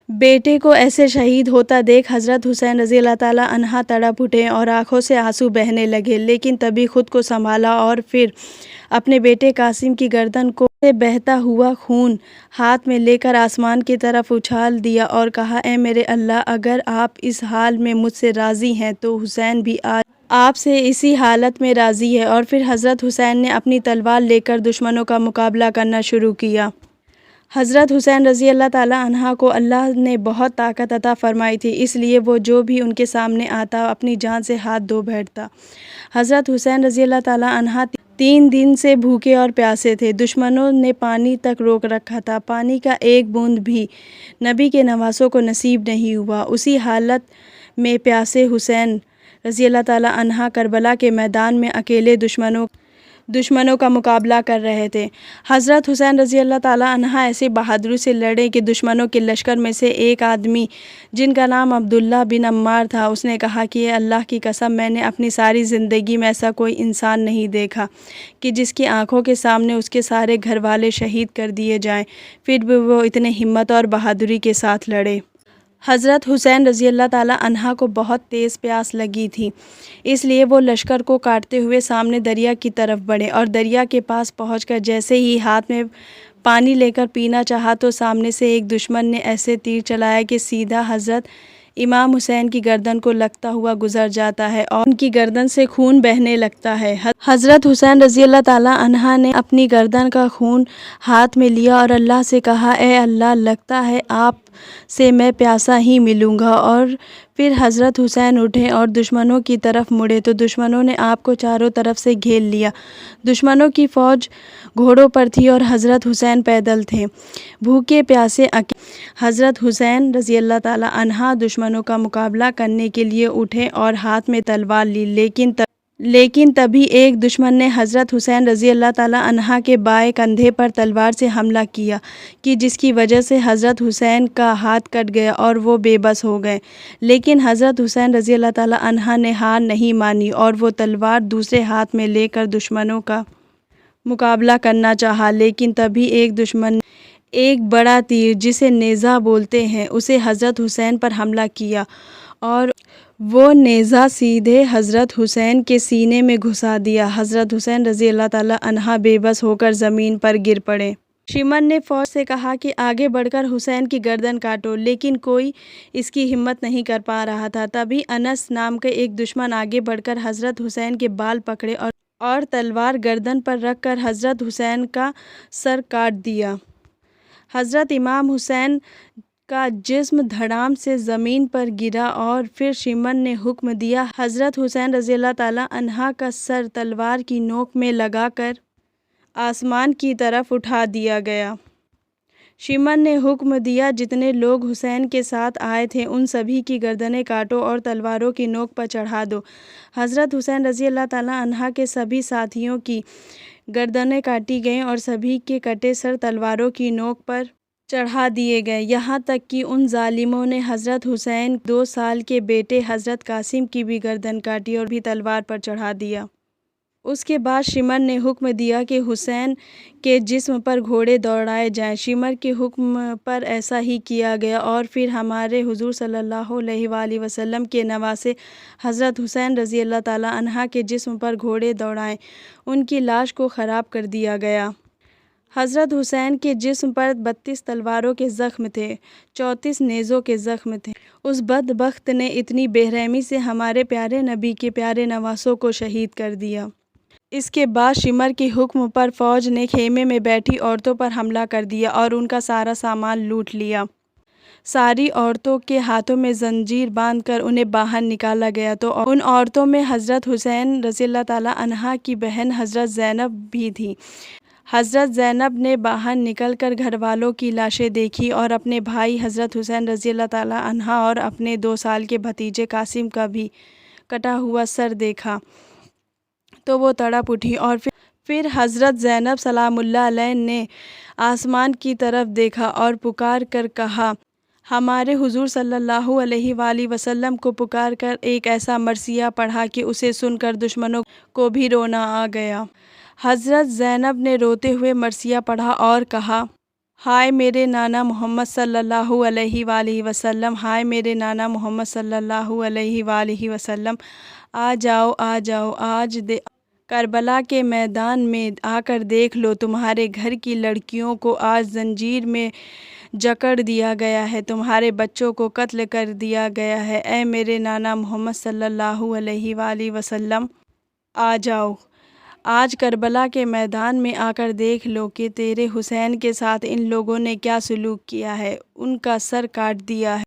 بیٹے کو ایسے شہید ہوتا دیکھ حضرت حسین رضی اللہ تعالیٰ عنہ تڑپ اٹھے اور آنکھوں سے آنسو بہنے لگے، لیکن تبھی خود کو سنبھالا اور پھر اپنے بیٹے قاسم کی گردن کو سے بہتا ہوا خون ہاتھ میں لے کر آسمان کی طرف اچھال دیا اور کہا، اے میرے اللہ، اگر آپ اس حال میں مجھ سے راضی ہیں تو حسین بھی آج آپ سے اسی حالت میں راضی ہے۔ اور پھر حضرت حسین نے اپنی تلوار لے کر دشمنوں کا مقابلہ کرنا شروع کیا۔ حضرت حسین رضی اللہ تعالیٰ عنہ کو اللہ نے بہت طاقت عطا فرمائی تھی، اس لیے وہ جو بھی ان کے سامنے آتا اپنی جان سے ہاتھ دھو بیٹھتا۔ حضرت حسین رضی اللہ تعالیٰ عنہ 3 دن سے بھوکے اور پیاسے تھے، دشمنوں نے پانی تک روک رکھا تھا، پانی کا ایک بوند بھی نبی کے نواسوں کو نصیب نہیں ہوا۔ اسی حالت میں پیاسے حسین رضی اللہ تعالیٰ عنہ کربلا کے میدان میں اکیلے دشمنوں کا مقابلہ کر رہے تھے۔ حضرت حسین رضی اللہ تعالیٰ عنہ ایسے بہادری سے لڑے کہ دشمنوں کے لشکر میں سے ایک آدمی جن کا نام عبداللہ بن عمار تھا، اس نے کہا کہ اے اللہ کی قسم، میں نے اپنی ساری زندگی میں ایسا کوئی انسان نہیں دیکھا کہ جس کی آنکھوں کے سامنے اس کے سارے گھر والے شہید کر دیے جائیں، پھر بھی وہ اتنے ہمت اور بہادری کے ساتھ لڑے۔ حضرت حسین رضی اللہ تعالیٰ عنہ کو بہت تیز پیاس لگی تھی، اس لیے وہ لشکر کو کاٹتے ہوئے سامنے دریا کی طرف بڑھے اور دریا کے پاس پہنچ کر جیسے ہی ہاتھ میں پانی لے کر پینا چاہا تو سامنے سے ایک دشمن نے ایسے تیر چلایا کہ سیدھا حضرت امام حسین کی گردن کو لگتا ہوا گزر جاتا ہے اور ان کی گردن سے خون بہنے لگتا ہے۔ حضرت حسین رضی اللہ تعالیٰ عنہ نے اپنی گردن کا خون ہاتھ میں لیا اور اللہ سے کہا، اے اللہ، لگتا ہے آپ سے میں پیاسا ہی ملوں گا۔ اور پھر حضرت حسین اٹھے اور دشمنوں کی طرف مڑے تو دشمنوں نے آپ کو چاروں طرف سے گھیر لیا۔ دشمنوں کی فوج گھوڑوں پر تھی اور حضرت حسین پیدل تھے، بھوکے پیاسے حضرت حسین رضی اللہ تعالیٰ عنہ دشمنوں کا مقابلہ کرنے کے لیے اٹھے اور ہاتھ میں تلوار لی، لیکن تبھی ایک دشمن نے حضرت حسین رضی اللہ تعالیٰ عنہ کے بائیں کندھے پر تلوار سے حملہ کیا کہ جس کی وجہ سے حضرت حسین کا ہاتھ کٹ گیا اور وہ بے بس ہو گئے، لیکن حضرت حسین رضی اللہ تعالیٰ عنہ نے ہار نہیں مانی اور وہ تلوار دوسرے ہاتھ میں لے کر دشمنوں کا مقابلہ کرنا چاہا، لیکن تبھی ایک دشمن نے ایک بڑا تیر جسے نیزہ بولتے ہیں اسے حضرت حسین پر حملہ کیا اور وہ نیزہ سیدھے حضرت حسین کے سینے میں گھسا دیا۔ حضرت حسین رضی اللہ تعالیٰ عنہ بے بس ہو کر زمین پر گر پڑے۔ دشمن نے فوج سے کہا کہ آگے بڑھ کر حسین کی گردن کاٹو، لیکن کوئی اس کی ہمت نہیں کر پا رہا تھا۔ تبھی انس نام کا ایک دشمن آگے بڑھ کر حضرت حسین کے بال پکڑے اور تلوار گردن پر رکھ کر حضرت حسین کا سر کاٹ دیا۔ حضرت امام حسین کا جسم دھڑام سے زمین پر گرا اور پھر دشمن نے حکم دیا حضرت حسین رضی اللہ تعالیٰ عنہ کا سر تلوار کی نوک میں لگا کر آسمان کی طرف اٹھا دیا گیا۔ دشمن نے حکم دیا جتنے لوگ حسین کے ساتھ آئے تھے ان سبھی کی گردنیں کاٹو اور تلواروں کی نوک پر چڑھا دو۔ حضرت حسین رضی اللہ تعالیٰ عنہ کے سبھی ساتھیوں کی گردنیں کاٹی گئیں اور سبھی کے کٹے سر تلواروں کی نوک پر چڑھا دیے گئے، یہاں تک کہ ان ظالموں نے حضرت حسین 2 سال کے بیٹے حضرت قاسم کی بھی گردن کاٹی اور بھی تلوار پر چڑھا دیا۔ اس کے بعد دشمن نے حکم دیا کہ حسین کے جسم پر گھوڑے دوڑائے جائیں۔ دشمن کے حکم پر ایسا ہی کیا گیا اور پھر ہمارے حضور صلی اللہ علیہ وآلہ وسلم کے نواسے حضرت حسین رضی اللہ تعالیٰ عنہ کے جسم پر گھوڑے دوڑائے ان کی لاش کو خراب کر دیا گیا۔ حضرت حسین کے جسم پر 32 تلواروں کے زخم تھے، 34 نیزوں کے زخم تھے۔ اس بدبخت نے اتنی بے رحمی سے ہمارے پیارے نبی کے پیارے نواسوں کو شہید کر دیا۔ اس کے بعد دشمن کے حکم پر فوج نے خیمے میں بیٹھی عورتوں پر حملہ کر دیا اور ان کا سارا سامان لوٹ لیا۔ ساری عورتوں کے ہاتھوں میں زنجیر باندھ کر انہیں باہر نکالا گیا تو ان عورتوں میں حضرت حسین رضی اللہ تعالیٰ عنہ کی بہن حضرت زینب بھی تھی۔ حضرت زینب نے باہر نکل کر گھر والوں کی لاشیں دیکھی اور اپنے بھائی حضرت حسین رضی اللہ تعالیٰ عنہ اور اپنے 2 سال کے بھتیجے قاسم کا بھی کٹا ہوا سر دیکھا تو وہ تڑپ اٹھی اور پھر حضرت زینب سلام اللہ علیہ نے آسمان کی طرف دیکھا اور پکار کر کہا، ہمارے حضور صلی اللہ علیہ وآلہ وسلم کو پکار کر ایک ایسا مرثیہ پڑھا کہ اسے سن کر دشمنوں کو بھی رونا آ گیا۔ حضرت زینب نے روتے ہوئے مرثیہ پڑھا اور کہا، ہائے میرے نانا محمد صلی اللہ علیہ وآلہ وسلم، ہائے میرے نانا محمد صلی اللہ علیہ وآلہ وسلم، آ جاؤ آ جاؤ آج کربلا کے میدان میں آ کر دیکھ لو، تمہارے گھر کی لڑکیوں کو آج زنجیر میں جکڑ دیا گیا ہے، تمہارے بچوں کو قتل کر دیا گیا ہے۔ اے میرے نانا محمد صلی اللہ علیہ وآلہ وسلم، آ جاؤ آج کربلا کے میدان میں آ کر دیکھ لو کہ تیرے حسین کے ساتھ ان لوگوں نے کیا سلوک کیا ہے، ان کا سر کاٹ دیا ہے۔